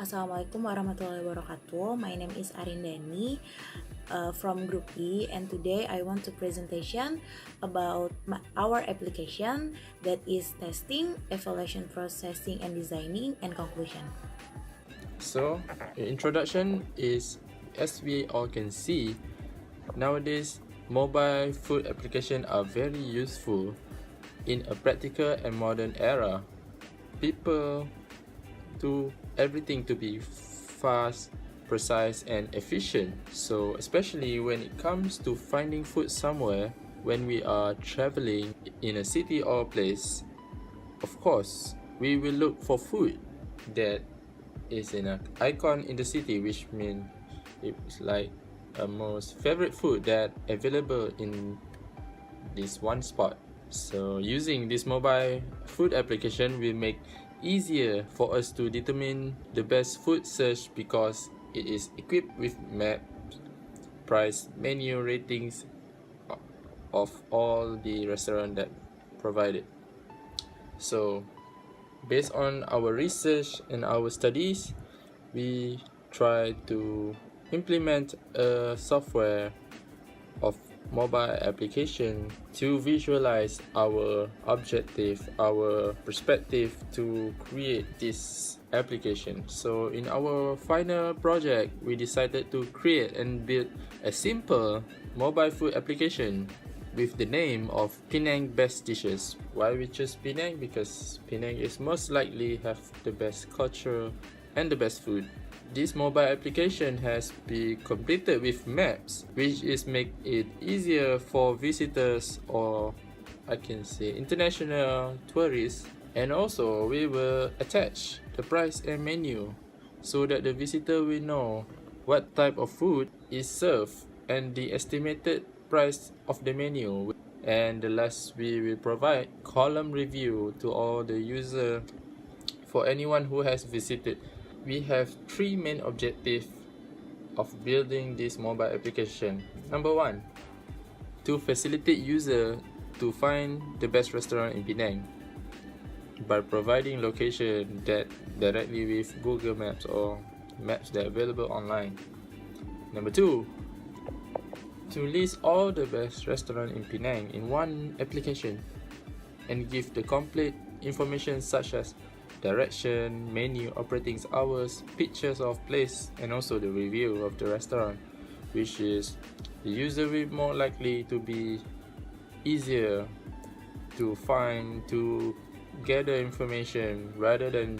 Assalamualaikum warahmatullahi wabarakatuh. My name is Arindani from Group E, and today I want to presentation about our application that is testing, evaluation, processing, and designing, and conclusion. So, the introduction is, as we all can see, nowadays mobile food applications are very useful in a practical and modern era. People do everything to be fast, precise, and efficient. So, especially when it comes to finding food somewhere when we are traveling in a city or place, of course, we will look for food that is an icon in the city, which means it's like a most favorite food that available in this one spot. So using this mobile food application will make easier for us to determine the best food search because it is equipped with map, price, menu, ratings of all the restaurant that provided. So based on our research and our studies, we try to implement a software of mobile application to visualize our objective, our perspective to create this application. So in our final project, we decided to create and build a simple mobile food application with the name of Penang Best Dishes. Why we choose Penang? Because Penang is most likely have the best culture and the best food. This mobile application has been completed with maps, which is make it easier for visitors or I can say international tourists. And also we will attach the price and menu so that the visitor will know what type of food is served and the estimated price of the menu. And the last, we will provide column review to all the user for anyone who has visited. We have three main objectives of building this mobile application. Number one, to facilitate user to find the best restaurant in Penang by providing location that directly with Google Maps or maps that are available online. Number two, to list all the best restaurants in Penang in one application and give the complete information such as direction, menu, operating hours, pictures of place, and also the review of the restaurant, which is the user will more likely to be easier to find, to gather information rather than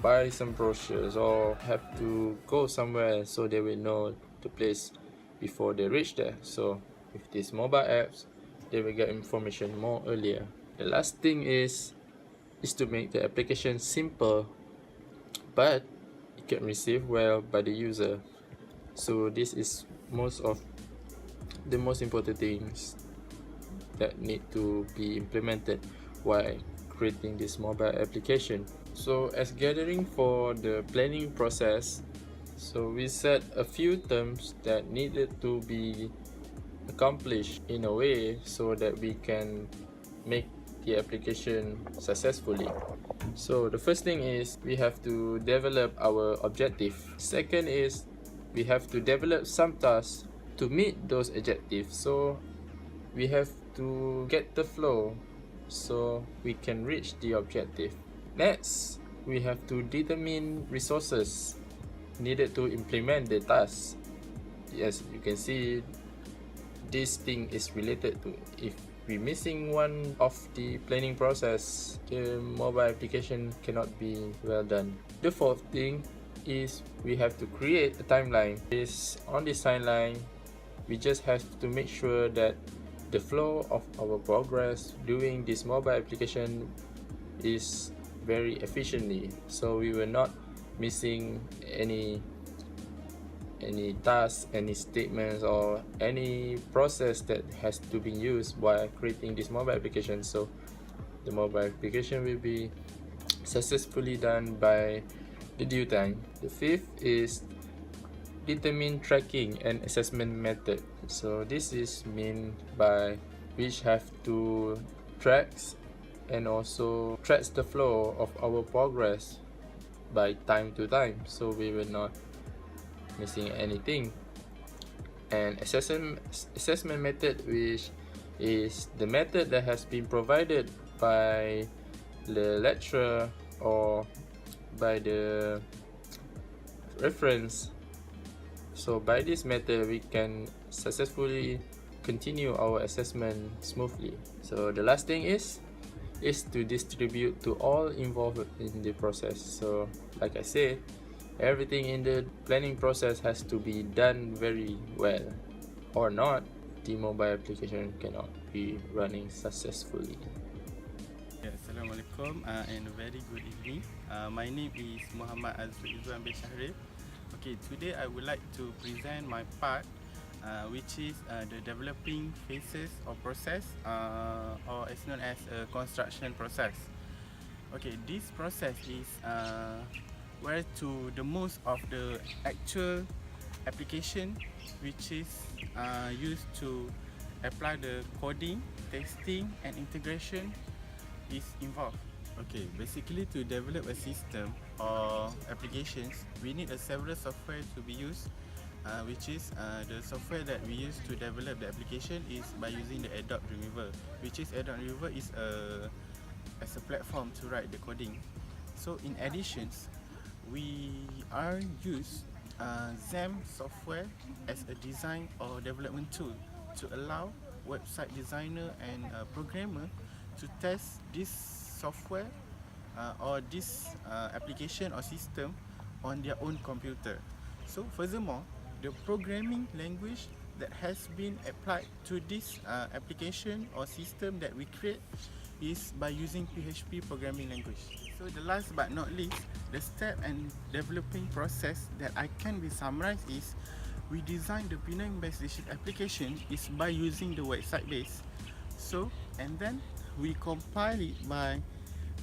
buy some brochures or have to go somewhere so they will know the place before they reach there. So with these mobile apps, they will get information more earlier. The last thing is to make the application simple, but it can receive well by the user. So this is most of the most important things that need to be implemented while creating this mobile application. So as gathering for the planning process, so we set a few terms that needed to be accomplished in a way so that we can make the application successfully. So the first thing is we have to develop our objective. Second is we have to develop some tasks to meet those objectives. So we have to get the flow so we can reach the objective. Next, we have to determine resources needed to implement the task. Yes, you can see this thing is related to if we're missing one of the planning process, the mobile application cannot be well done. The fourth thing is we have to create a timeline. On this timeline, we just have to make sure that the flow of our progress doing this mobile application is very efficiently, so we will not missing any tasks, any statements, or any process that has to be used while creating this mobile application. So the mobile application will be successfully done by the due time. The fifth is determine tracking and assessment method. So this is mean by which have to tracks and also tracks the flow of our progress by time to time, so we will not missing anything. And assessment method, which is the method that has been provided by the lecturer or by the reference. So by this method, we can successfully continue our assessment smoothly. So the last thing is to distribute to all involved in the process. So like I said, everything in the planning process has to be done very well, or not, the mobile application cannot be running successfully. Assalamualaikum and a very good evening. My name is Mohamad Nadzir Bin Shahril. Okay, today I would like to present my part, which is the developing phases of process, or as known as a construction process. Okay, this process is where to the most of the actual application which is used to apply the coding, testing and integration is involved. Okay, basically to develop a system or applications, we need several software to be used, which is the software that we use to develop the application is by using the Adobe Remover, which is Adobe Remover is as a platform to write the coding. So in addition, we are use XAMPP software as a design or development tool to allow website designer and programmer to test this software or this application or system on their own computer. So furthermore, the programming language that has been applied to this application or system that we create is by using PHP programming language. So the last but not least, the step and developing process that I can be summarized is we design the Penang Best Dishes application is by using the website base. So and then we compile it by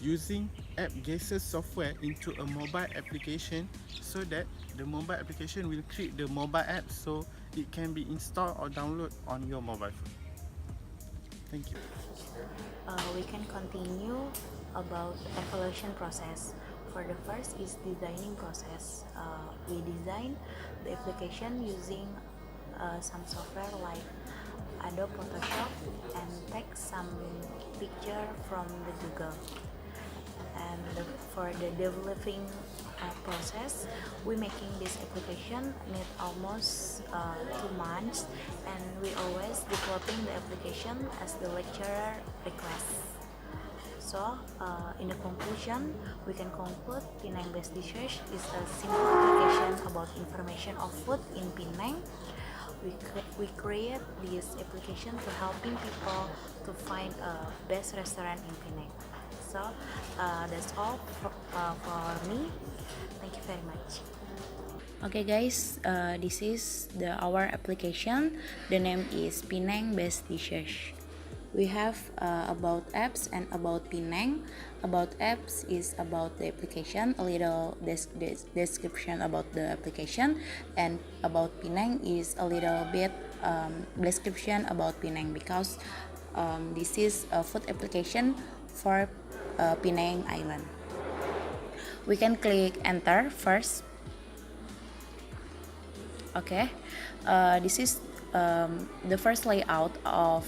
using app gases software into a mobile application, so that the mobile application will create the mobile app so it can be installed or download on your mobile phone. Thank you. We can continue about evaluation process. For the first is designing process. We design the application using some software like Adobe Photoshop and take some picture from the Google. And for the developing process, we making this application need almost 2 months, and we always developing the application as the lecturer requests. So in the conclusion, we can conclude Penang Best Dishes is a simple application about information of food in Penang. We create this application to helping people to find a best restaurant in Penang. So that's all for me. Thank you very much. Okay guys, this is our application. The name is Penang Best Dishes. We have about apps and about Penang. About apps is about the application, a little description about the application, and about Penang is a little bit description about Penang, because this is a food application for Penang Island. We can click enter first. Okay, this is the first layout of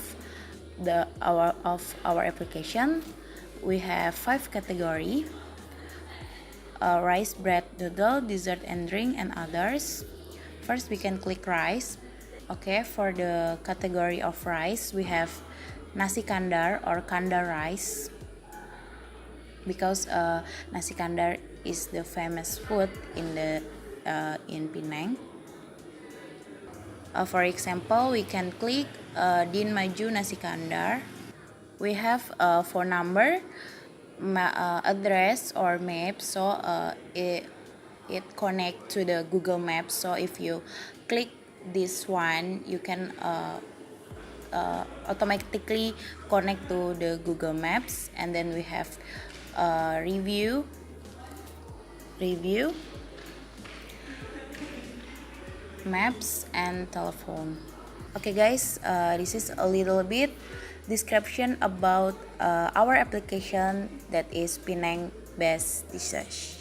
our application. We have 5 category: rice, bread, noodle, dessert and drink, and others. First we can click rice. Okay, for the category of rice we have nasi kandar or kandar rice, because nasi kandar is the famous food in Penang. For example, we can click Din Maju Nasi Kandar. We have phone number, address or map, so it connect to the Google Maps. So if you click this one, you can automatically connect to the Google Maps. And then we have review, maps and telephone. Okay guys, this is a little bit description about our application that is Penang Best Dishes.